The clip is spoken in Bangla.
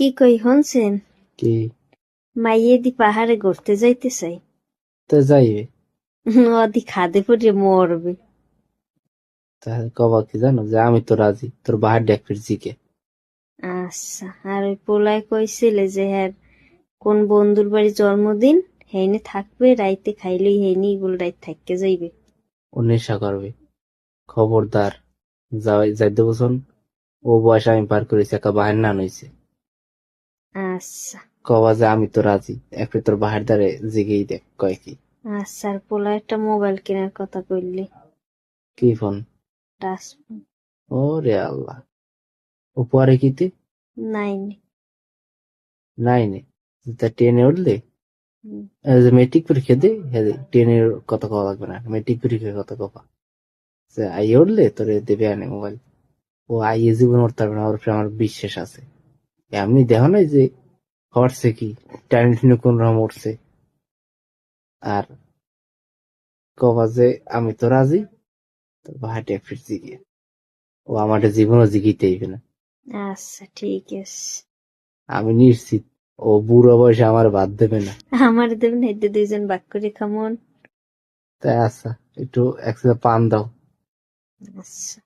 কি কই হনছেন? কি মাইয়ে দি পাহাড়ে ঘুরতে যাইতে চাই। তো যাইবে? ওদি খাদে পড়ে মরবে। তাহলে কবা কি জানো যে আমি তো রাজি, তোর বাহার ডেক ফিরছি কে? আচ্ছা, আর ওই পোলায় কইছিলে যে হ্যাঁ কোন বন্ধুর বাড়ি জন্মদিন, হেইনে থাকবে, রাইতে খাইলেই হেইনি গুলো রাইত থাকতে যাইবে। ও নেশা করবে, খবরদার। যাইতে বসুন। ও বয়স আমি পার করেছি, একা বাহার না নইছে। আচ্ছা কবা যে আমি তো রাজি, একটু তোর বাহার দ্বারে জিগেই দেখ কয় কি। আচ্ছা, আর পোলায় একটা মোবাইল কেনার কথা কইলে। কি ফোন? টাচ ও রে আল্লাহ, ও পরে কিতে? নাইন। নাই নে, তা টেনে উঠলে হুম, মেট্রিক পরীক্ষা দে, হ্যাঁ টেনের কথা কওয়া লাগবে না, মেট্রিক পরীক্ষার কথা কবা। যে আইয়ে উঠলে তোরে দেবে আনে মোবাইল। ও আইয়ে জীবন উঠতে পারবে না, ওর উপরে আমার বিশ্বাস আছে। এমনি দেখো নাই যে হরছে কি, টাইম কোন রকম উঠছে। আর কবা যে আমি তো রাজি, তোর ভাইটা ফিরছি গিয়ে। ও আমাদের জীবনও জিগিতে হইবে না। আচ্ছা ঠিক আছে। আমি নিশ্চিত ও বুড়ো বয়সে আমার বাদ দেবে না। আমার দেবেন, হেঁটে দুইজন বাক করে খামন। তাই আচ্ছা, একটু একসাথে পান দাও। আচ্ছা।